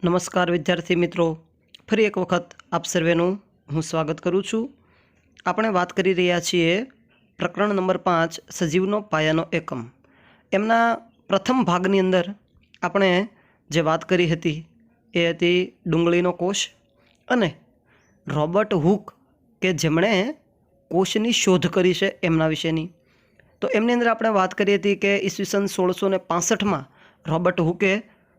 નમસ્કાર વિદ્યાર્થી મિત્રો, ફરી એક વખત આપ સર્વેનું હું સ્વાગત કરું છું. આપણે વાત કરી રહ્યા છીએ પ્રકરણ નંબર 5 સજીવનો પાયાનો એકમ. એમના પ્રથમ ભાગની અંદર આપણે જે વાત કરી હતી એ હતી ડુંગળીનો કોષ અને રોબર્ટ હુક કે જેમણે કોષની શોધ કરી છે એમના વિશેની. તો એમની અંદર આપણે વાત કરી હતી કે ઈસવીસન 1665માં રોબર્ટ હુકે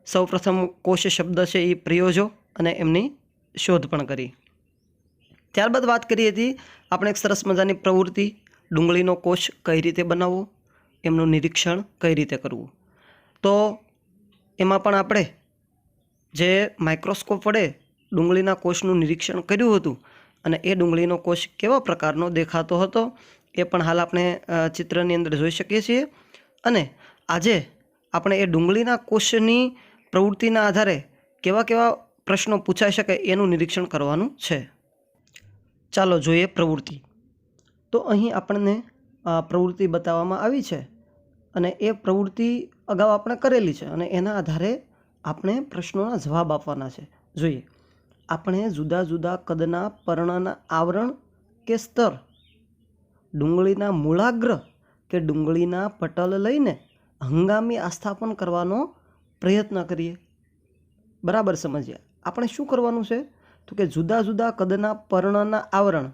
સૌપ્રથમ કોષ શબ્દ છે એ પ્રયોજ્યો અને એમની શોધ પણ કરી. ત્યારબાદ વાત કરી હતી આપણે એક સરસ મજાની પ્રવૃત્તિ, ડુંગળીનો કોષ કઈ રીતે બનાવવો, એમનું નિરીક્ષણ કઈ રીતે કરવું. તો એમાં પણ આપણે જે માઇક્રોસ્કોપ વડે ડુંગળીના કોષનું નિરીક્ષણ કર્યું હતું અને એ ડુંગળીનો કોષ કેવા પ્રકારનો દેખાતો હતો એ પણ હાલ આપણે ચિત્રની અંદર જોઈ શકીએ છીએ. અને આજે આપણે એ ડુંગળીના કોષની પ્રવૃત્તિના આધારે કેવા કેવા પ્રશ્નો પૂછાઈ શકે એનું નિરીક્ષણ કરવાનું છે. ચાલો જોઈએ પ્રવૃત્તિ. તો અહીં આપણને પ્રવૃત્તિ બતાવવામાં આવી છે અને એ પ્રવૃત્તિ અગાઉ આપણે કરેલી છે અને એના આધારે આપણે પ્રશ્નોના જવાબ આપવાના છે. જોઈએ, આપણે જુદા જુદા કદના પર્ણના આવરણ કે સ્તર, ડુંગળીના મૂળાગ્ર કે ડુંગળીના પટલ લઈને હંગામી આસ્થાપન કરવાનો પ્રયત્ન કરીએ. બરાબર સમજીએ. આપણે શું કરવાનું છે તો કે જુદા જુદા કદના પર્ણના આવરણ,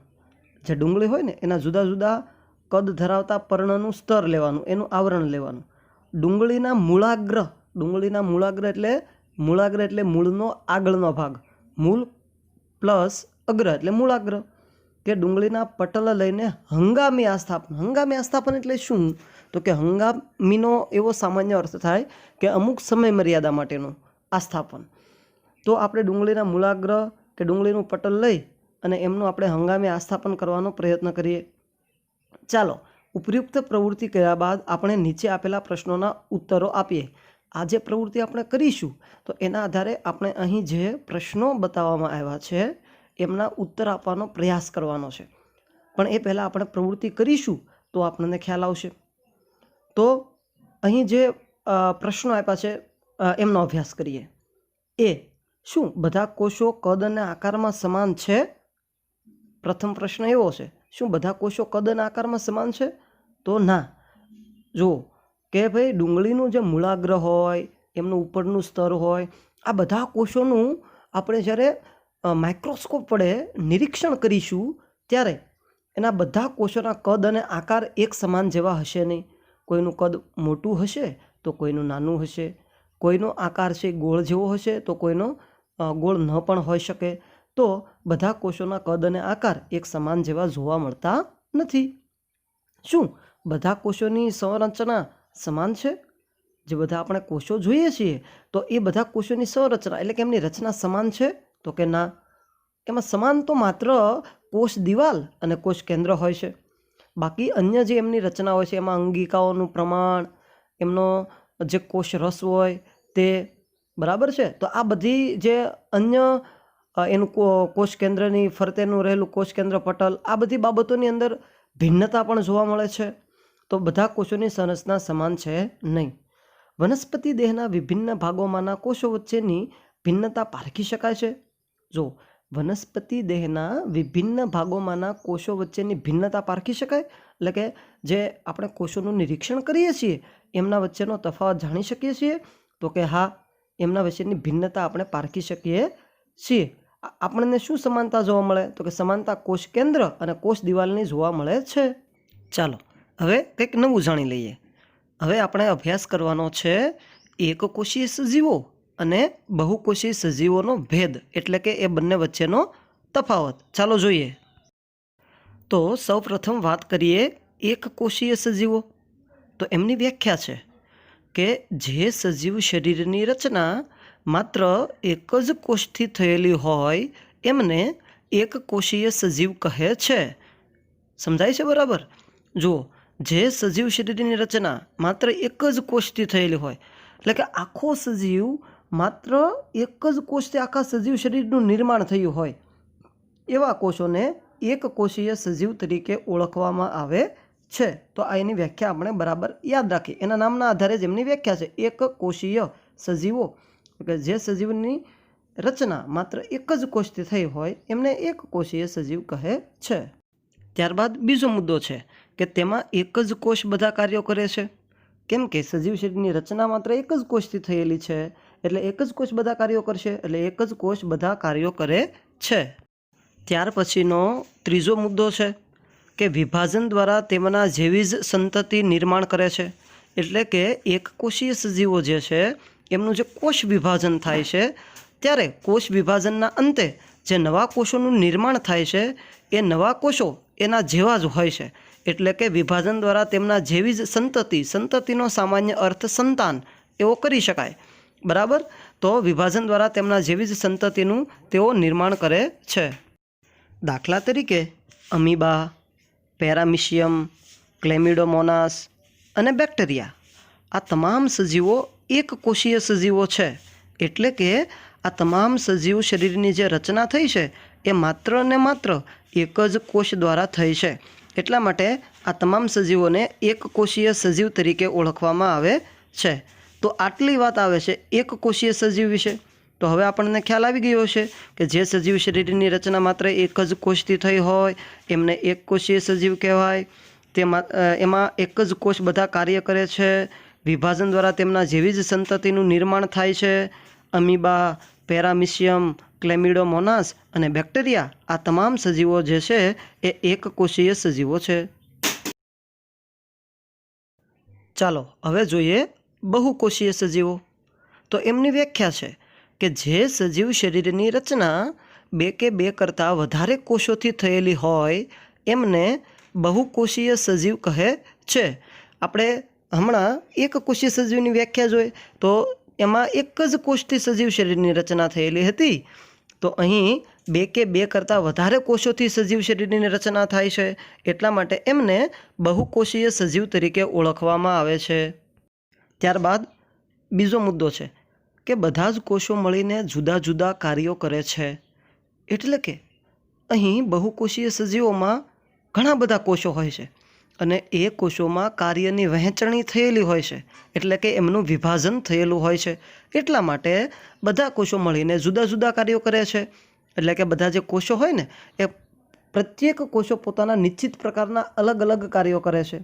જે ડુંગળી હોય ને એના જુદા જુદા કદ ધરાવતા પર્ણનું સ્તર લેવાનું, એનું આવરણ લેવાનું. ડુંગળીના મૂળાગ્ર એટલે મૂળનો આગળનો ભાગ, મૂળ પ્લસ અગ્ર એટલે મૂળાગ્ર. કે ડુંગળીના પટલ લઈને હંગામી આસ્થાપન એટલે શું તો કે હંગામીનો એવો સામાન્ય અર્થ થાય કે અમુક સમય મર્યાદા માટેનું આસ્થાપન. તો આપણે ડુંગળીના મૂળાગ્ર કે ડુંગળીનું પટલ લઈ અને એમનું આપણે હંગામી આસ્થાપન કરવાનો પ્રયત્ન કરીએ. ચાલો, ઉપયુક્ત પ્રવૃત્તિ કર્યા બાદ આપણે નીચે આપેલા પ્રશ્નોના ઉત્તરો આપીએ. આ જે પ્રવૃત્તિ આપણે કરીશું તો એના આધારે આપણે અહીં જે પ્રશ્નો બતાવવામાં આવ્યા છે એમના ઉત્તર આપવાનો પ્રયાસ કરવાનો છે. પણ એ પહેલાં આપણે પ્રવૃત્તિ કરીશું તો આપણને ખ્યાલ આવશે. તો અહીં જે પ્રશ્નો આપ્યા છે એમનો અભ્યાસ કરીએ. એ શું બધા કોષો કદ અને આકારમાં સમાન છે? પ્રથમ પ્રશ્ન એવો છે, શું બધા કોષો કદ અને આકારમાં સમાન છે? તો ના. જુઓ કે ભાઈ ડુંગળીનું જે મૂળાગ્ર હોય, એમનું ઉપરનું સ્તર હોય, આ બધા કોષોનું આપણે જ્યારે માઇક્રોસ્કોપ વડે નિરીક્ષણ કરીશું ત્યારે એના બધા કોષોના કદ અને આકાર એક સમાન જેવા હશે નહીં. કોઈનું કદ મોટું હશે તો કોઈનું નાનું હશે, કોઈનો આકાર છે ગોળ જેવો હશે તો કોઈનો ગોળ ન પણ હોઈ શકે. તો બધા કોષોના કદ અને આકાર એક સમાન જેવા જોવા મળતા નથી. શું બધા કોષોની સંરચના સમાન છે? જે બધા આપણે કોષો જોઈએ છીએ તો એ બધા કોષોની સંરચના એટલે કે એમની રચના સમાન છે? તો કે ના. એમાં સમાન તો માત્ર કોષ દિવાલ અને કોષ કેન્દ્ર હોય છે. બાકી અન્ય જે એમની રચના હોય છે એમાં અંગિકાઓનું પ્રમાણ, એમનો જે કોષ રસ હોય તે બરાબર છે. તો આ બધી જે અન્ય એનું કોષ કેન્દ્રની ફરતેનું રહેલું કોષ કેન્દ્ર પટલ, આ બધી બાબતોની અંદર ભિન્નતા પણ જોવા મળે છે. તો બધા કોષોની સંરચના સમાન છે નહીં. વનસ્પતિ દેહના વિભિન્ન ભાગોમાંના કોષો વચ્ચેની ભિન્નતા પારખી શકાય છે. જો વનસ્પતિ દેહના વિભિન્ન ભાગોમાંના કોષો વચ્ચેની ભિન્નતા પારખી શકાય એટલે કે જે આપણે કોષોનું નિરીક્ષણ કરીએ છીએ એમના વચ્ચેનો તફાવત જાણી શકીએ છીએ. તો કે હા, એમના વચ્ચેની ભિન્નતા આપણે પારખી શકીએ છીએ. આપણને શું સમાનતા જોવા મળે તો કે સમાનતા કોષ કેન્દ્ર અને કોષ દિવાલની જોવા મળે છે. ચાલો હવે કંઈક નવું જાણી લઈએ. હવે આપણે અભ્યાસ કરવાનો છે એકકોષીય સજીવો અને બહુકોષીય સજીવોનો ભેદ એટલે કે એ બંને વચ્ચેનો તફાવત. ચાલો જોઈએ. તો સૌપ્રથમ વાત કરીએ એકકોષીય સજીવો. તો એમની વ્યાખ્યા છે કે જે સજીવ શરીરની રચના માત્ર એક જ કોષથી થયેલી હોય એમને એકકોષીય સજીવ કહે છે. સમજાય છે બરાબર? જુઓ, જે સજીવ શરીરની રચના માત્ર એક જ કોષથી થયેલી હોય એટલે કે આખો સજીવ માત્ર એક જ કોષથી આખા સજીવ શરીરનું નિર્માણ થયું હોય એવા કોષોને એકકોષીય સજીવ તરીકે ઓળખવામાં આવે છે. તો આ એની વ્યાખ્યા આપણે બરાબર યાદ રાખીએ. એના નામના આધારે જ એમની વ્યાખ્યા છે એકકોષીય સજીવો. કે જે સજીવની રચના માત્ર એક જ કોષથી થઈ હોય એમને એક કોષીય સજીવ કહે છે. ત્યારબાદ બીજો મુદ્દો છે કે તેમાં એક જ કોષ બધા કાર્યો કરે છે. કેમ કે સજીવ શરીરની રચના માત્ર એક જ કોષથી થયેલી છે, એટલે એક જ કોષ બધા કાર્યો કરશે, એટલે એક જ કોષ બધા કાર્યો કરે છે. ત્યાર પછીનો ત્રીજો મુદ્દો છે કે વિભાજન દ્વારા તેમના જેવી જ સંતતિ નિર્માણ કરે છે. એટલે કે એક કોષીય સજીવો જે છે એમનું જે કોષ વિભાજન થાય છે ત્યારે કોષ વિભાજનના અંતે જે નવા કોષોનું નિર્માણ થાય છે એ નવા કોષો એના જેવા જ હોય છે. એટલે કે વિભાજન દ્વારા તેમના જેવી જ સંતતિનો સામાન્ય અર્થ સંતાન એવો કરી શકાય. બરાબર? તો વિભાજન દ્વારા તેમના જેવી જ સંતતિનું તેઓ નિર્માણ કરે છે. દાખલા તરીકે અમીબા, પેરામિશિયમ, ક્લેમિડોમોનાસ અને બેક્ટેરિયા આ તમામ સજીવો એક કોષીય સજીવો છે. એટલે કે આ તમામ સજીવ શરીરની જે રચના થઈ છે એ માત્ર ને માત્ર એક જ કોષ દ્વારા થઈ છે. એટલા માટે આ તમામ સજીવોને એક કોષીય સજીવ તરીકે ઓળખવામાં આવે છે. તો આટલી વાત આવે છે એક કોષીય સજીવ વિશે. તો હવે આપણને ખ્યાલ આવી ગયો છે કે જે સજીવ શરીરની રચના માત્ર એક જ કોષથી થઈ હોય એમને એક કોષીય સજીવ કહેવાય. એમાં એક જ કોષ બધા કાર્ય કરે છે. વિભાજન દ્વારા તેમના જેવી જ સંતતિનું નિર્માણ થાય છે. અમીબા, પેરામિશિયમ, ક્લેમિડોમોનાસ અને બેક્ટેરિયા આ તમામ સજીવો જે છે એ એક કોષીય સજીવો છે. ચાલો હવે જોઈએ બહુકોષીય સજીવો. તો એમની વ્યાખ્યા છે કે જે સજીવ શરીરની રચના બે કે બે કરતાં વધારે કોષોથી થયેલી હોય એમને બહુકોષીય સજીવ કહે છે. આપણે હમણાં એક કોષીય સજીવની વ્યાખ્યા જોઈએ તો એમાં એક જ કોષથી સજીવ શરીરની રચના થયેલી હતી. તો અહીં બે કે બે કરતાં વધારે કોષોથી સજીવ શરીરની રચના થાય છે, એટલા માટે એમને બહુકોષીય સજીવ તરીકે ઓળખવામાં આવે છે. ત્યારબાદ બીજો મુદ્દો છે કે બધા જ કોષો મળીને જુદા જુદા કાર્યો કરે છે. એટલે કે અહીં બહુકોષીય સજીવોમાં ઘણા બધા કોષો હોય છે અને એ કોષોમાં કાર્યની વહેંચણી થયેલી હોય છે. એટલે કે એમનું વિભાજન થયેલું હોય છે. એટલા માટે બધા કોષો મળીને જુદા જુદા કાર્યો કરે છે. એટલે કે બધા જે કોષો હોય ને એ પ્રત્યેક કોષો પોતાના નિશ્ચિત પ્રકારના અલગ અલગ કાર્યો કરે છે.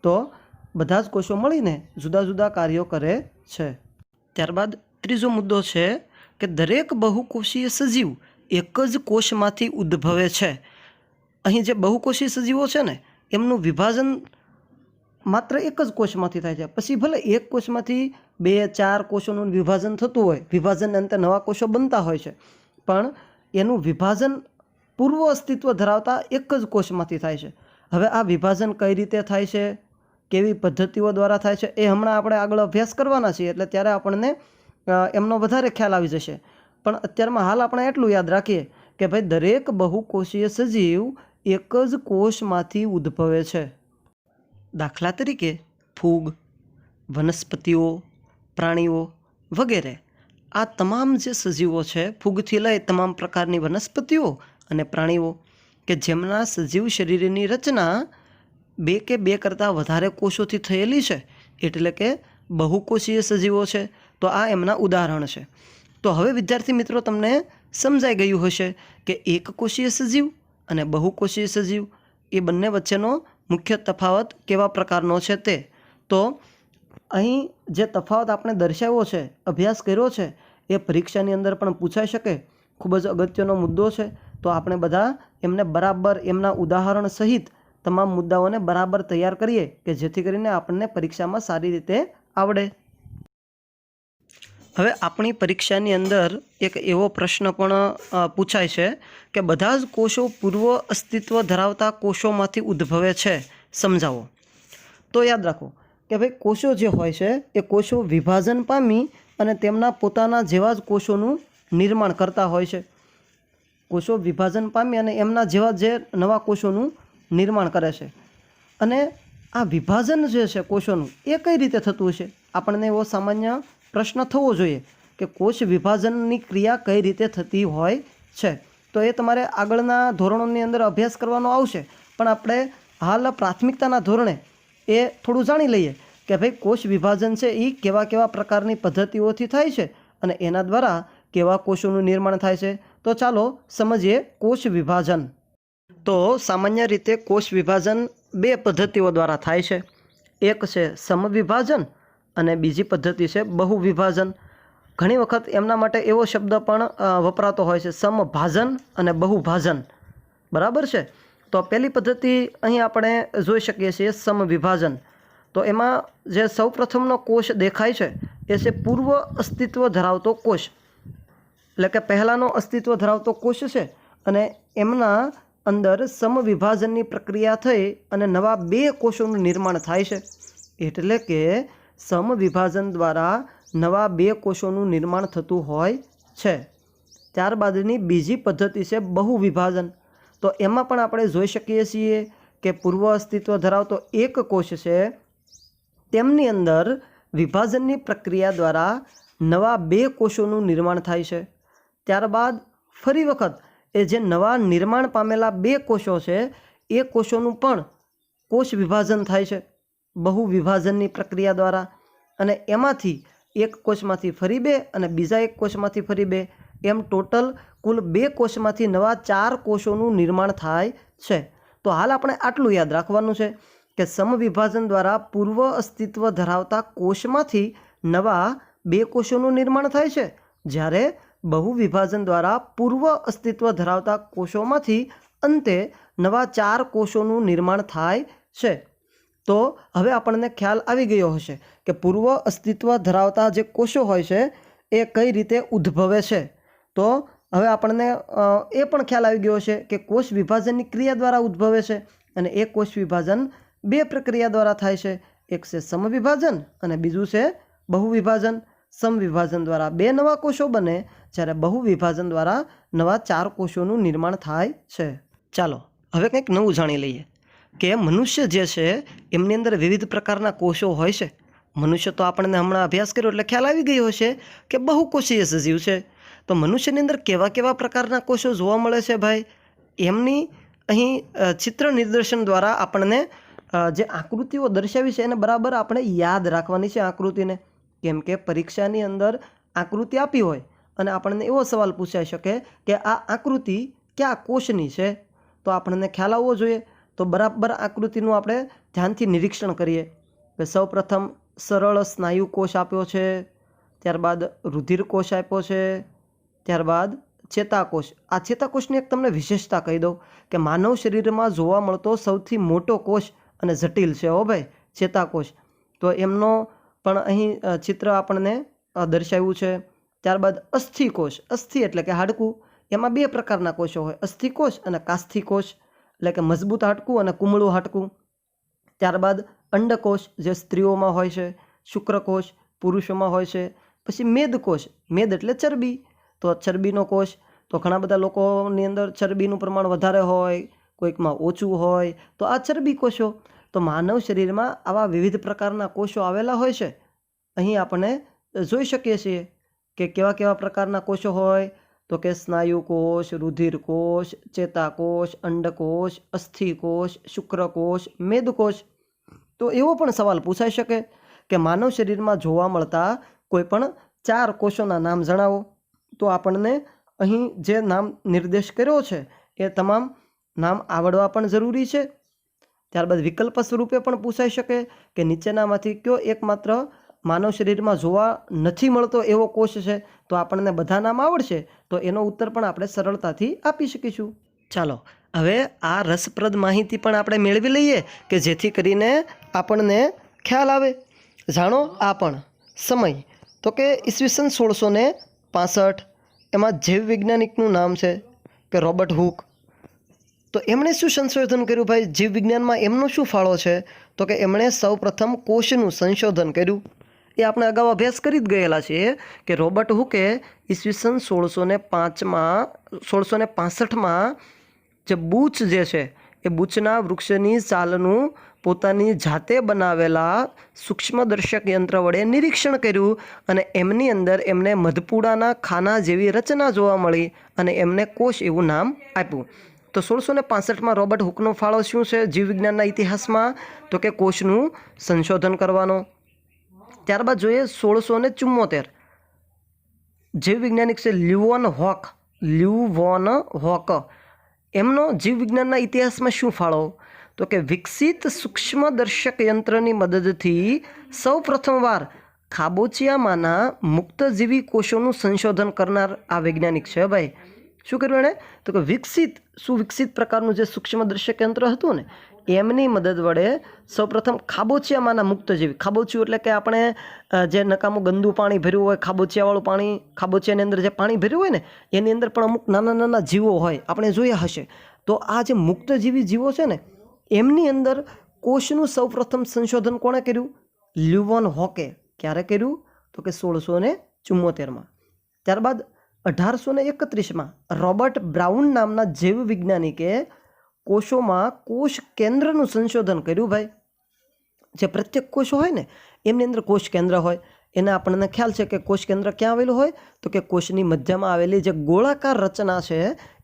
તો બધા જ કોષો મળીને જુદા જુદા કાર્યો કરે છે. ત્યારબાદ ત્રીજો મુદ્દો છે કે દરેક બહુકોષીય સજીવ એક જ કોષમાંથી ઉદ્ભવે છે. અહીં જે બહુકોષીય સજીવો છે ને એમનું વિભાજન માત્ર એક જ કોષમાંથી થાય છે. પછી ભલે એક કોષમાંથી 2-4 કોષોનું વિભાજન થતું હોય, વિભાજનને અંતે નવા કોષો બનતા હોય છે, પણ એનું વિભાજન પૂર્વ અસ્તિત્વ ધરાવતા એક જ કોષમાંથી થાય છે. હવે આ વિભાજન કઈ રીતે થાય છે, કેવી પદ્ધતિઓ દ્વારા થાય છે એ હમણાં આપણે આગળ અભ્યાસ કરવાના છીએ, એટલે ત્યારે આપણને એમનો વધારે ખ્યાલ આવી જશે. પણ અત્યારમાં હાલ આપણે એટલું યાદ રાખીએ કે ભાઈ દરેક બહુકોષીય સજીવ એક જ કોષમાંથી ઉદ્ભવે છે. દાખલા તરીકે ફૂગ, વનસ્પતિઓ, પ્રાણીઓ વગેરે આ તમામ જે સજીવો છે, ફૂગથી લઈ તમામ પ્રકારની વનસ્પતિઓ અને પ્રાણીઓ કે જેમના સજીવ શરીરની રચના બે કે બે કરતાં વધારે કોષોથી થયેલી છે, એટલે કે બહુકોષીય સજીવો છે. તો આ એમના ઉદાહરણ છે. તો હવે વિદ્યાર્થી મિત્રો તમને સમજાઈ ગયું હશે કે એક કોષીય સજીવ અને બહુકોષીય સજીવ એ બંને વચ્ચેનો મુખ્ય તફાવત કેવા પ્રકારનો છે તે. તો અહીં જે તફાવત આપણે દર્શાવ્યો છે, અભ્યાસ કર્યો છે, એ પરીક્ષાની અંદર પણ પૂછાઈ શકે. ખૂબ જ અગત્યનો મુદ્દો છે. તો આપણે બધા એમને બરાબર એમના ઉદાહરણ સહિત તમામ મુદ્દાઓને બરાબર તૈયાર કરીએ કે જેથી કરીને આપણને પરીક્ષામાં સારી રીતે આવડે. હવે આપણી પરીક્ષાની અંદર એક એવો પ્રશ્ન પણ પૂછાય છે કે બધા જ કોષો પૂર્વ અસ્તિત્વ ધરાવતા કોષોમાંથી ઉદ્ભવે છે, સમજાવો. તો યાદ રાખો કે ભાઈ કોષો જે હોય છે એ કોષો વિભાજન પામી અને તેમના પોતાના જેવા જ કોષોનું નિર્માણ કરતા હોય છે. કોષો વિભાજન પામી અને એમના જેવા જે નવા કોષોનું નિર્માણ કરે છે. અને આ વિભાજન જે છે કોષોનું એ કઈ રીતે થતું હશે? આપણને એવો સામાન્ય પ્રશ્ન થવો જોઈએ કે કોષ વિભાજનની ક્રિયા કઈ રીતે થતી હોય છે. તો એ તમારે આગળના ધોરણોની અંદર અભ્યાસ કરવાનો આવશે, પણ આપણે હાલ પ્રાથમિકતાના ધોરણે એ થોડું જાણી લઈએ કે ભાઈ કોષ વિભાજન છે એ કેવા કેવા પ્રકારની પદ્ધતિઓથી થાય છે અને એના દ્વારા કેવા કોષોનું નિર્માણ થાય છે? તો ચાલો સમજીએ કોષ વિભાજન. તો સામાન્ય રીતે કોષ વિભાજન બે પદ્ધતિઓ દ્વારા થાય છે. એક છે સમવિભાજન અને બીજી પદ્ધતિ છે બહુવિભાજન. ઘણી વખત એમના માટે એવો શબ્દ પણ વપરાતો હોય છે, સમભાજન અને બહુભાજન. બરાબર છે. તો પહેલી પદ્ધતિ અહીં આપણે જોઈ શકીએ છીએ સમવિભાજન. તો એમાં જે સૌપ્રથમનો કોષ દેખાય છે એ છે પૂર્વ અસ્તિત્વ ધરાવતો કોષ, એટલે કે પહેલાંનો અસ્તિત્વ ધરાવતો કોષ છે અને એમના અંદર સમવિભાજનની પ્રક્રિયા થઈ અને નવા બે કોષોનું નિર્માણ થાય છે. એટલે કે સમવિભાજન દ્વારા નવા બે કોષોનું નિર્માણ થતું હોય છે. ત્યારબાદની બીજી પદ્ધતિ છે બહુવિભાજન. તો એમાં પણ આપણે જોઈ શકીએ છીએ કે પૂર્વ અસ્તિત્વ ધરાવતો એક કોષ છે, તેમની અંદર વિભાજનની પ્રક્રિયા દ્વારા નવા બે કોષોનું નિર્માણ થાય છે. ત્યારબાદ ફરી વખત એ જે નવા નિર્માણ પામેલા બે કોષો છે એ કોષોનું પણ કોષ વિભાજન થાય છે બહુવિભાજનની પ્રક્રિયા દ્વારા, અને એમાંથી એક કોષમાંથી ફરી બે અને બીજા એક કોષમાંથી ફરી બે, એમ ટોટલ કુલ બે કોષમાંથી નવા 4 કોષોનું નિર્માણ થાય છે. તો હાલ આપણે આટલું યાદ રાખવાનું છે કે સમવિભાજન દ્વારા પૂર્વ અસ્તિત્વ ધરાવતા કોષમાંથી નવા બે કોષોનું નિર્માણ થાય છે, જ્યારે બહુવિભાજન દ્વારા પૂર્વ અસ્તિત્વ ધરાવતા કોષોમાંથી અંતે નવા 4 કોષોનું નિર્માણ થાય છે. તો હવે આપણને ખ્યાલ આવી ગયો હશે કે પૂર્વ અસ્તિત્વ ધરાવતા જે કોષો હોય છે એ કઈ રીતે ઉદ્ભવે છે. તો હવે આપણને એ પણ ખ્યાલ આવી ગયો છે કે કોષ વિભાજનની ક્રિયા દ્વારા ઉદ્ભવે છે, અને એ કોષ વિભાજન બે પ્રક્રિયા દ્વારા થાય છે. એક છે સમવિભાજન અને બીજું છે બહુવિભાજન. સમવિભાજન દ્વારા બે નવા કોષો બને, જ્યારે બહુવિભાજન દ્વારા નવા 4 કોષોનું નિર્માણ થાય છે. ચાલો હવે કંઈક નવું જાણી લઈએ કે મનુષ્ય જે છે એમની અંદર વિવિધ પ્રકારના કોષો હોય છે. મનુષ્ય તો આપણને હમણાં અભ્યાસ કર્યો એટલે ખ્યાલ આવી ગયો હશે કે બહુકોષીય સજીવ છે. તો મનુષ્યની અંદર કેવા કેવા પ્રકારના કોષો જોવા મળે છે ભાઈ, એમની અહીં ચિત્ર નિદર્શન દ્વારા આપણને જે આકૃતિઓ દર્શાવી છે એને બરાબર આપણે યાદ રાખવાની છે આકૃતિને. કેમ કે પરીક્ષાની અંદર આકૃતિ આપી હોય અને આપણને એવો સવાલ પૂછાઈ શકે કે આ આકૃતિ કયા કોષની છે, તો આપણને ખ્યાલ આવવો જોઈએ. તો બરાબર આકૃતિનું આપણે ધ્યાનથી નિરીક્ષણ કરીએ કે સૌપ્રથમ સરળ સ્નાયુ કોષ આપ્યો છે, ત્યારબાદ રુધિર કોષ આપ્યો છે, ત્યારબાદ ચેતાકોષ. આ ચેતાકોષની એક તમને વિશેષતા કહી દઉં કે માનવ શરીરમાં જોવા મળતો સૌથી મોટો કોષ અને જટિલ છે હો ભાઈ ચેતાકોષ. તો એમનો પણ અહીં ચિત્ર આપણને દર્શાવ્યું છે. ત્યારબાદ અસ્થિકોષ. અસ્થિ એટલે કે હાડકું. એમાં બે પ્રકારના કોષો હોય, અસ્થિકોષ અને કાસ્થિકોષ, એટલે કે મજબૂત હાડકું અને કુમળું હાડકું. ત્યારબાદ અંડકોષ જે સ્ત્રીઓમાં હોય છે, શુક્રકોષ પુરુષોમાં હોય છે. પછી મેદકોષ. મેદ એટલે ચરબી, તો ચરબીનો કોષ. તો ઘણા બધા લોકોની અંદર ચરબીનું પ્રમાણ વધારે હોય, કોઈકમાં ઓછું હોય, તો આ ચરબી કોષો. તો માનવ શરીરમાં આવા વિવિધ પ્રકારના કોષો આવેલા હોય છે. અહીં આપણે જોઈ શકીએ છીએ કે કેવા કેવા પ્રકારના કોષો હોય, તો કે સ્નાયુ કોષ, રુધિર કોષ, ચેતાકોષ, અંડકોષ, અસ્થિકોષ, શુક્રકોષ, મેદકોષ. તો એવો પણ સવાલ પૂછાઈ શકે કે માનવ શરીરમાં જોવા મળતા કોઈ પણ 4 કોષોના નામ જણાવો. તો આપણને અહીં જે નામ નિર્દેશ કર્યો છે એ તમામ નામ આવડવા પણ જરૂરી છે. ત્યારબાદ વિકલ્પ સ્વરૂપે પણ પૂછાઈ શકે કે નીચેનામાંથી કયો એકમાત્ર માનવ શરીરમાં જોવા નથી મળતો એવો કોષ છે. તો આપણને બધા નામ આવડશે તો એનો ઉત્તર પણ આપણે સરળતાથી આપી શકીશું. ચાલો હવે આ રસપ્રદ માહિતી પણ આપણે મેળવી લઈએ કે જેથી કરીને આપણને ખ્યાલ આવે. જાણો આ પણ સમય, તો કે ઈસવીસન 1665. એમાં જૈવ વૈજ્ઞાનિકનું નામ છે કે રોબર્ટ હુક. તો એમણે શું સંશોધન કર્યું ભાઈ જીવ વિજ્ઞાનમાં, એમનો શું ફાળો છે? તો કે એમણે સૌપ્રથમ કોષનું સંશોધન કર્યું. એ આપણે અગાઉ અભ્યાસ કરી જ ગયેલા છીએ કે રોબર્ટ હુકે ઈસવીસન 1665માં જે બૂચ જે છે એ બૂચના વૃક્ષની છાલનું પોતાની જાતે બનાવેલા સૂક્ષ્મદર્શક યંત્ર વડે નિરીક્ષણ કર્યું, અને એમની અંદર એમને મધપૂડાના ખાના જેવી રચના જોવા મળી અને એમને કોષ એવું નામ આપ્યું. તો 1665માં રોબર્ટ હુકનો ફાળો શું છે જીવવિજ્ઞાનના ઇતિહાસમાં? તો કે કોષનું સંશોધન કરવાનો. ત્યારબાદ જોઈએ 1674. જીવવૈજ્ઞાનિક છે લ્યુવોન હોક એમનો જીવવિજ્ઞાનના ઇતિહાસમાં શું ફાળો? તો કે વિકસિત સૂક્ષ્મદર્શક યંત્રની મદદથી સૌ પ્રથમવાર ખાબોચિયામાંના મુક્તજીવી કોષોનું સંશોધન કરનાર આ વૈજ્ઞાનિક છે ભાઈ. શું કર્યું એણે? તો કે સુવિકસિત પ્રકારનું જે સૂક્ષ્મદર્શક યંત્ર હતું ને એમની મદદ વડે સૌપ્રથમ ખાબોચિયામાંના મુક્તજીવી, ખાબોચિયું એટલે કે આપણે જે નકામું ગંદુ પાણી ભર્યું હોય, ખાબોચિયાવાળું પાણી, ખાબોચિયાની અંદર જે પાણી ભર્યું હોય ને એની અંદર પણ અમુક નાના નાના જીવો હોય, આપણે જોયા હશે. તો આ જે મુક્તજીવી જીવો છે ને એમની અંદર કોષનું સૌપ્રથમ સંશોધન કોણે કર્યું? લ્યુવોન હોકે. ક્યારે કર્યું? તો કે 1674માં. ત્યારબાદ 1831માં રોબર્ટ બ્રાઉન નામના જૈવ વૈજ્ઞાનિકે કોષોમાં કોષ કેન્દ્રનું સંશોધન કર્યું ભાઈ. જે પ્રત્યેક કોષો હોય ને એમની અંદર કોષ કેન્દ્ર હોય. એને આપણને ખ્યાલ છે કે કોષ કેન્દ્ર ક્યાં આવેલું હોય? તો કે કોષની મધ્યમાં આવેલી જે ગોળાકાર રચના છે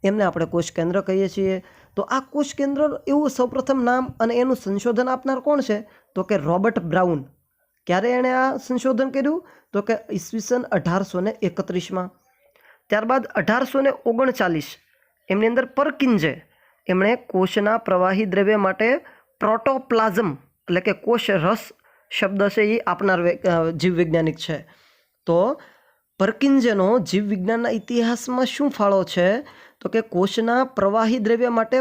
એમને આપણે કોષ કેન્દ્ર કહીએ છીએ. તો આ કોષ કેન્દ્ર એવું સૌપ્રથમ નામ અને એનું સંશોધન આપનાર કોણ છે? તો કે રોબર્ટ બ્રાઉન. ક્યારે એણે આ સંશોધન કર્યું? તો કે ઈસવીસન 1831માં. ત્યારબાદ 1839 એમની અંદર પરકિન્સે એમણે કોષના પ્રવાહી દ્રવ્ય માટે પ્રોટોપ્લાઝમ એટલે કે કોષ રસ શબ્દ છે એ આપનાર જીવવૈજ્ઞાનિક છે. તો પરકિન્સેનો જીવવિજ્ઞાનના ઇતિહાસમાં શું ફાળો છે? તો કે કોષના પ્રવાહી દ્રવ્ય માટે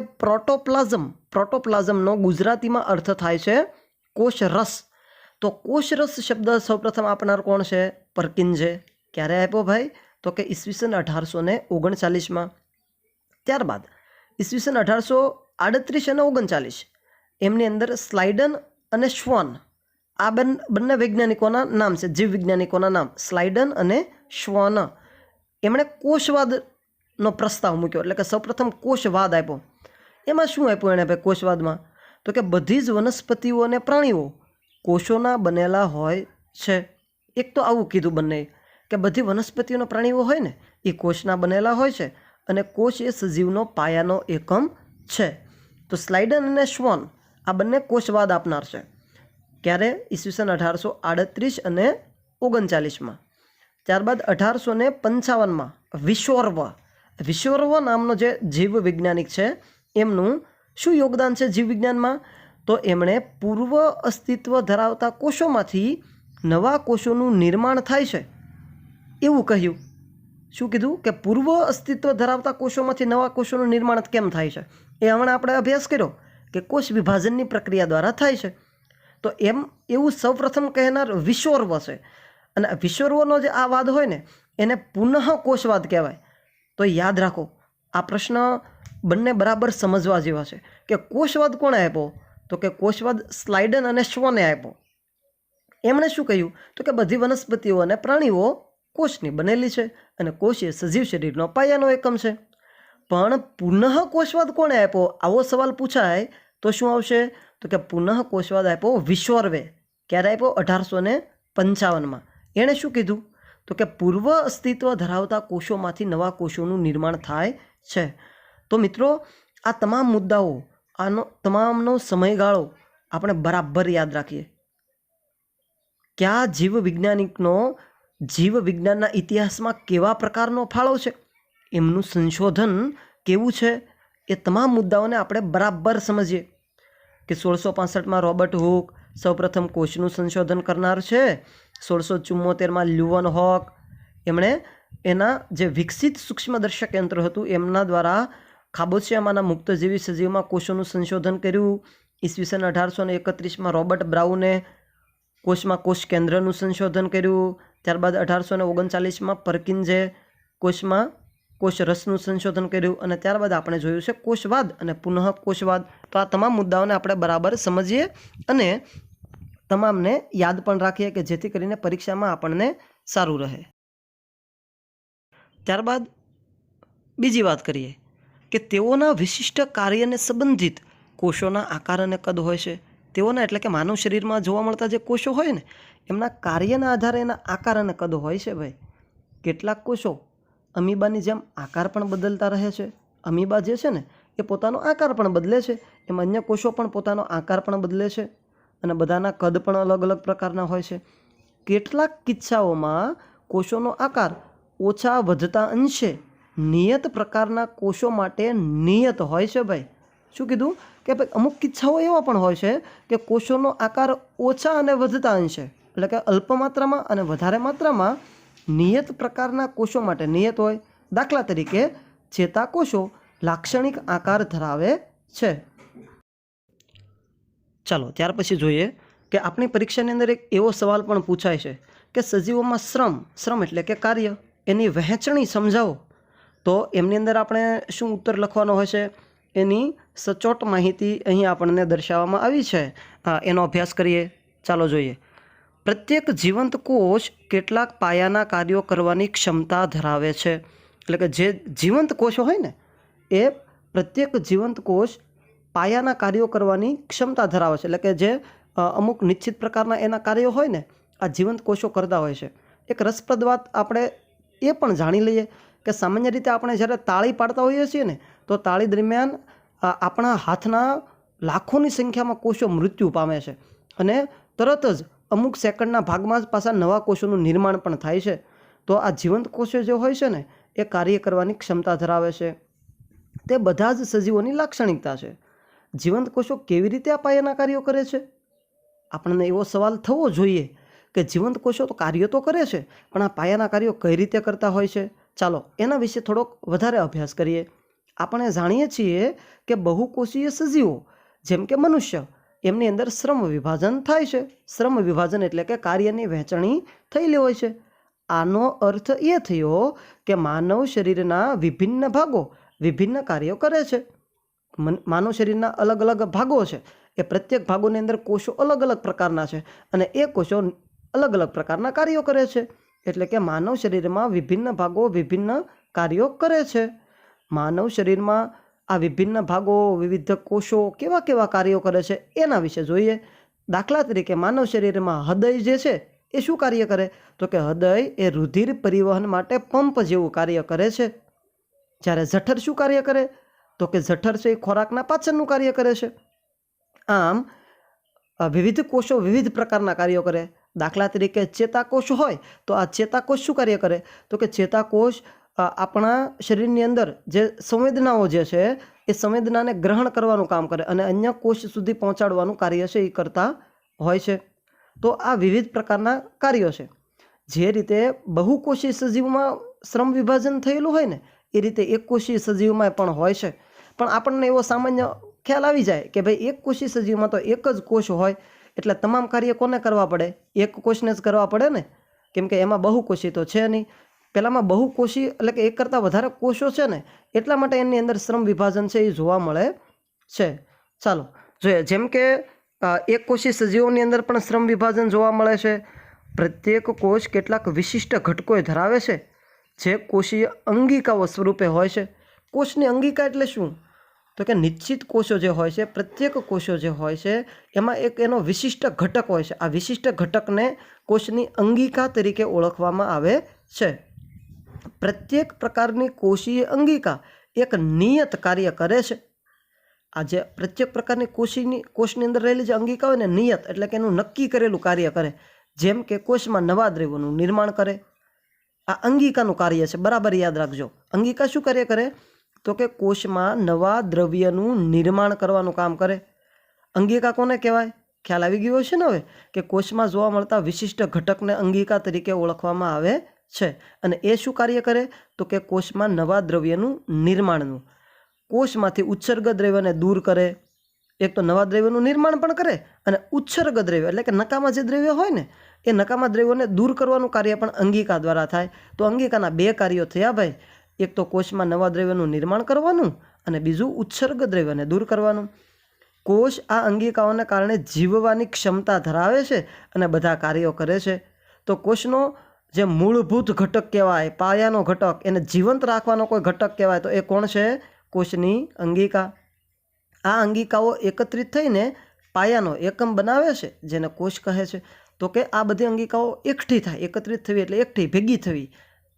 પ્રોટોપ્લાઝમનો ગુજરાતીમાં અર્થ થાય છે કોષ રસ. તો કોષ રસ શબ્દ સૌપ્રથમ આપનાર કોણ છે? પરકિન્સે. ક્યારે આપ્યો ભાઈ? તો કે ઈસવીસન 1839માં. ત્યારબાદ ઈસવીસન 1838 અને 39 એમની અંદર સ્લાઇડન અને શ્વોન આ બંને વૈજ્ઞાનિકોના નામ છે, જીવ વૈજ્ઞાનિકોના નામ સ્લાઇડન અને શ્વોન. એમણે કોષવાદનો પ્રસ્તાવ મૂક્યો, એટલે કે સૌપ્રથમ કોષવાદ આપ્યો. એમાં શું આપ્યું એણે ભાઈ કોષવાદમાં? તો કે બધી જ વનસ્પતિઓ અને પ્રાણીઓ કોષોના બનેલા હોય છે. એક તો આવું કીધું બંને કે બધી વનસ્પતિઓ અને પ્રાણીઓ હોય ને એ કોષના બનેલા હોય છે અને કોષ એ સજીવનો પાયાનો એકમ છે. તો સ્લાઇડન અને શ્વોન આ બંને કોષવાદ આપનાર છે. ક્યારે? ઈસવીસન 1838 અને 39માં. ત્યારબાદ 1855માં વિશ્વર્વ નામનો જે જીવ વૈજ્ઞાનિક છે એમનું શું યોગદાન છે જીવવિજ્ઞાનમાં? તો એમણે પૂર્વ અસ્તિત્વ ધરાવતા કોષોમાંથી નવા કોષોનું નિર્માણ થાય છે એવું કહ્યું. શું કીધું? કે પૂર્વ અસ્તિત્વ ધરાવતા કોષોમાંથી નવા કોષોનું નિર્માણ કેમ થાય છે એ હમણાં આપણે અભ્યાસ કર્યો કે કોષ વિભાજનની પ્રક્રિયા દ્વારા થાય છે. તો એવું સૌપ્રથમ કહેનાર વિશ્વર્વ છે. અને વિશ્વર્વનો જે આ વાદ હોય ને એને પુનઃ કોષવાદ કહેવાય. તો યાદ રાખો આ પ્રશ્ન બંને બરાબર સમજવા જેવા છે કે કોષવાદ કોણે આપ્યો? તો કે કોષવાદ સ્લાઇડન અને શ્વોને આપ્યો. એમણે શું કહ્યું? તો કે બધી વનસ્પતિઓ અને પ્રાણીઓ કોષની બનેલી છે અને કોષ એ સજીવ શરીરનો પાયાનો એકમ છે. પણ પુનઃ કોષવાદ કોણે આપ્યો? આવો સવાલ પૂછાય તો શું આવશે? તો કે પુનઃ કોષવાદ આપ્યો વિશ્વર્વે. ક્યારે આપ્યો? 1855માં. એણે શું કીધું? તો કે પૂર્વ અસ્તિત્વ ધરાવતા કોષોમાંથી નવા કોષોનું નિર્માણ થાય છે. તો મિત્રો આ તમામ મુદ્દાઓ આનો તમામનો સમયગાળો આપણે બરાબર યાદ રાખીએ. કયા જીવ વૈજ્ઞાનિકનો જીવ વિજ્ઞાનના ઇતિહાસમાં કેવા પ્રકારનો ફાળો છે, એમનું સંશોધન કેવું છે, એ તમામ મુદ્દાઓને આપણે બરાબર સમજીએ. કે 1665માં રોબર્ટ હુક સૌપ્રથમ કોષનું સંશોધન કરનાર છે. 1674માં લ્યુવોન હોક એમણે એના જે વિકસિત સૂક્ષ્મદર્શક યંત્ર હતું એમના દ્વારા ખાબોચિયામાંના મુક્તજીવી સજીવમાં કોષોનું સંશોધન કર્યું. ઈસવીસન 1831માં રોબર્ટ બ્રાઉને કોષમાં કોષ કેન્દ્રનું સંશોધન કર્યું. ત્યારબાદ 1839માં પરકિન્સે કોષમાં કોષ રસનું સંશોધન કર્યું. અને ત્યારબાદ આપણે જોયું છે કોષવાદ અને પુનઃ કોષવાદ. તો આ તમામ મુદ્દાઓને આપણે બરાબર સમજીએ અને તમામને યાદ પણ રાખીએ કે જેથી કરીને પરીક્ષામાં આપણને સારું રહે. ત્યારબાદ બીજી વાત કરીએ કે તેઓના વિશિષ્ટ કાર્યને સંબંધિત કોષોના આકાર અને કદ હોય છે. તેઓના એટલે કે માનવ શરીરમાં જોવા મળતા જે કોષો હોય ને એમના કાર્યના આધારે એના આકાર અને કદ હોય છે ભાઈ. કેટલાક કોષો અમીબાની જેમ આકાર પણ બદલતા રહે છે. અમીબા જે છે ને એ પોતાનો આકાર પણ બદલે છે, એમ અન્ય કોષો પણ પોતાનો આકાર પણ બદલે છે અને બધાના કદ પણ અલગ અલગ પ્રકારના હોય છે. કેટલાક કિસ્સાઓમાં કોષોનો આકાર ઓછા વધતા અંશે નિયત પ્રકારના કોષો માટે નિયત હોય છે ભાઈ. શું કીધું કે ભાઈ અમુક કિસ્સાઓ એવા પણ હોય છે કે કોષોનો આકાર ઓછા અને વધતા અંશે એટલે કે અલ્પ માત્રામાં અને વધારે માત્રામાં નિયત પ્રકારના કોષો માટે નિયત હોય. દાખલા તરીકે ચેતાકોષો લાક્ષણિક આકાર ધરાવે છે. ચાલો ત્યાર પછી જોઈએ કે આપણી પરીક્ષાની અંદર એક એવો સવાલ પણ પૂછાય છે કે સજીવોમાં શ્રમ એટલે કે કાર્ય એની વહેંચણી સમજાવો. તો એમની અંદર આપણે શું ઉત્તર લખવાનો હોય છે એની સચોટ માહિતી અહીં આપણને દર્શાવવામાં આવી છે. એનો અભ્યાસ કરીએ. ચાલો જોઈએ. પ્રત્યેક જીવંત કોષ કેટલાક પાયાના કાર્યો કરવાની ક્ષમતા ધરાવે છે. એટલે કે જે જીવંત કોષો હોય ને એ પ્રત્યેક જીવંત કોષ પાયાના કાર્યો કરવાની ક્ષમતા ધરાવે છે. એટલે કે જે અમુક નિશ્ચિત પ્રકારના એના કાર્યો હોય ને આ જીવંત કોષો કરતા હોય છે. એક રસપ્રદ વાત આપણે એ પણ જાણી લઈએ કે સામાન્ય રીતે આપણે જ્યારે તાળી પાડતા હોઈએ છીએ ને તો તાળી દરમિયાન આપણા હાથના લાખોની સંખ્યામાં કોષો મૃત્યુ પામે છે અને તરત જ અમુક સેકન્ડના ભાગમાં જ પાછા નવા કોષોનું નિર્માણ પણ થાય છે. તો આ જીવંત કોષો જે હોય છે ને એ કાર્ય કરવાની ક્ષમતા ધરાવે છે. તે બધા જ સજીવોની લાક્ષણિકતા છે. જીવંત કોષો કેવી રીતે આ પાયાના કાર્યો કરે છે? આપણને એવો સવાલ થવો જોઈએ કે જીવંત કોષો તો કાર્યો તો કરે છે પણ આ પાયાના કાર્યો કઈ રીતે કરતા હોય છે? ચાલો એના વિશે થોડોક વધારે અભ્યાસ કરીએ. આપણે જાણીએ છીએ કે બહુકોષીય સજીવો જેમ કે મનુષ્ય એમની અંદર શ્રમ વિભાજન થાય છે. શ્રમ વિભાજન એટલે કે કાર્યની વહેંચણી થયેલી હોય છે. આનો અર્થ એ થયો કે માનવ શરીરના વિભિન્ન ભાગો વિભિન્ન કાર્યો કરે છે. માનવ શરીરના અલગ અલગ ભાગો છે એ પ્રત્યેક ભાગોની અંદર કોષો અલગ અલગ પ્રકારના છે અને એ કોષો અલગ અલગ પ્રકારના કાર્યો કરે છે. એટલે કે માનવ શરીરમાં વિભિન્ન ભાગો વિભિન્ન કાર્યો કરે છે. માનવ શરીરમાં આ વિભિન્ન ભાગો વિવિધ કોષો કેવા કેવા કાર્યો કરે છે એના વિશે જોઈએ. દાખલા તરીકે માનવ શરીરમાં હૃદય જે છે એ શું કાર્ય કરે? તો કે હૃદય એ રુધિર પરિવહન માટે પંપ જેવું કાર્ય કરે છે. જ્યારે જઠર શું કાર્ય કરે? તો કે જઠર છે એ ખોરાકના પાચનનું કાર્ય કરે છે. આમ વિવિધ કોષો વિવિધ પ્રકારના કાર્યો કરે. દાખલા તરીકે ચેતાકોષ હોય તો આ ચેતાકોષ શું કાર્ય કરે? તો કે ચેતાકોષ આપણા શરીરની અંદર જે સંવેદનાઓ જે છે એ સંવેદનાને ગ્રહણ કરવાનું કામ કરે અને અન્ય કોષ સુધી પહોંચાડવાનું કાર્ય છે એ કરતા હોય છે. તો આ વિવિધ પ્રકારના કાર્યો છે. જે રીતે બહુકોષી સજીવમાં શ્રમ વિભાજન થયેલું હોય ને એ રીતે એકકોષી સજીવમાં પણ હોય છે. પણ આપણને એવો સામાન્ય ખ્યાલ આવી જાય કે ભાઈ એક કોષી સજીવમાં તો એક જ કોષ હોય એટલે તમામ કાર્ય કોને કરવા પડે? એક કોષને જ કરવા પડે ને, કેમ કે એમાં બહુકોષી તો છે નહીં. પહેલાંમાં બહુકોષી એટલે કે એક કરતાં વધારે કોષો છે ને એટલા માટે એની અંદર શ્રમ વિભાજન છે એ જોવા મળે છે. ચાલો જોઈએ. જેમ કે એક કોષી સજીવોની અંદર પણ શ્રમ વિભાજન જોવા મળે છે. પ્રત્યેક કોષ કેટલાક વિશિષ્ટ ઘટકો ધરાવે છે જે કોષીય અંગિકાઓ સ્વરૂપે હોય છે. કોષની અંગિકા એટલે શું? તો કે નિશ્ચિત કોષો જે હોય છે પ્રત્યેક કોષો જે હોય છે એમાં એક એનો વિશિષ્ટ ઘટક હોય છે. આ વિશિષ્ટ ઘટકને કોષની અંગિકા તરીકે ઓળખવામાં આવે છે. પ્રત્યેક પ્રકારની કોષીય અંગિકા એક નિયત કાર્ય કરે છે. આ જે પ્રત્યેક પ્રકારની કોષની અંદર રહેલી જે અંગિકા હોય ને નિયત એટલે કે એનું નક્કી કરેલું કાર્ય કરે. જેમ કે કોષમાં નવા દ્રવ્યોનું નિર્માણ કરે. આ અંગિકાનું કાર્ય છે, બરાબર યાદ રાખજો. અંગિકા શું કાર્ય કરે? તો કે કોષમાં નવા દ્રવ્યનું નિર્માણ કરવાનું કામ કરે. અંગિકા કોને કહેવાય? ખ્યાલ આવી ગયો છે ને હવે કે કોષમાં જોવા મળતા વિશિષ્ટ ઘટકને અંગિકા તરીકે ઓળખવામાં આવે છે. અને એ શું કાર્ય કરે? તો કે કોષમાં નવા દ્રવ્યનું નિર્માણનું. કોષમાંથી ઉત્સર્ગ દ્રવ્યને દૂર કરે. એક તો નવા દ્રવ્યનું નિર્માણ પણ કરે અને ઉત્સર્ગ દ્રવ્ય એટલે કે નકામા જે દ્રવ્ય હોય ને એ નકામા દ્રવ્યોને દૂર કરવાનું કાર્ય પણ અંગિકા દ્વારા થાય. તો અંગિકાના બે કાર્યો થયા ભાઈ. એક તો કોષમાં નવા દ્રવ્યનું નિર્માણ કરવાનું અને બીજું ઉત્સર્ગ દ્રવ્યને દૂર કરવાનું. કોષ આ અંગિકાઓને કારણે જીવવાની ક્ષમતા ધરાવે છે અને બધા કાર્યો કરે છે. તો કોષનો જે મૂળભૂત ઘટક કહેવાય, પાયાનો ઘટક, એને જીવંત રાખવાનો કોઈ ઘટક કહેવાય તો એ કોણ છે? કોષની અંગિકા. આ અંગિકાઓ એકત્રિત થઈને પાયાનો એકમ બનાવે છે જેને કોષ કહે છે. તો કે આ બધી અંગિકાઓ એકઠી થાય, એકત્રિત થવી એટલે એકઠી ભેગી થવી,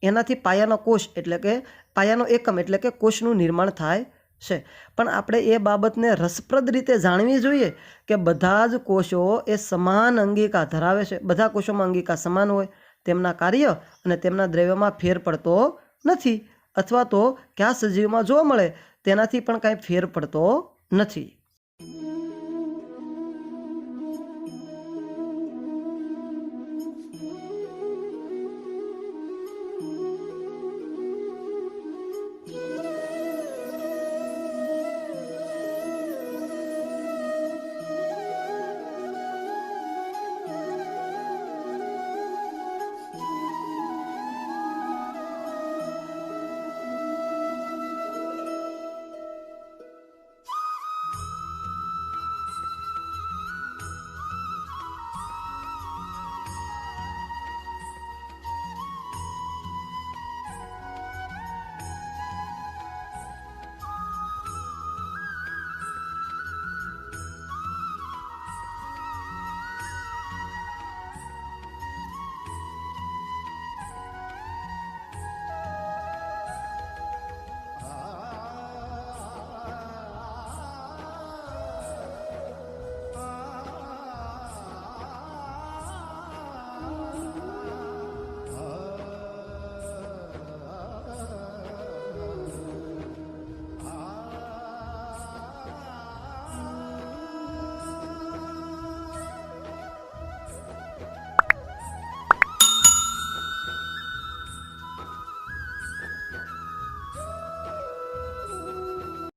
એનાથી પાયાનો કોષ એટલે કે પાયાનો એકમ એટલે કે કોષનું નિર્માણ થાય છે. પણ આપણે એ બાબતને રસપ્રદ રીતે જાણવી જોઈએ કે બધા જ કોષો એ સમાન અંગિકા ધરાવે છે. બધા કોષોમાં અંગિકા સમાન હોય તેમના કાર્ય અને તેમના દ્રવ્યમાં ફેર પડતો નથી, અથવા તો કયા સજીવમાં જોવા મળે તેનાથી પણ કાંઈ ફેર પડતો નથી.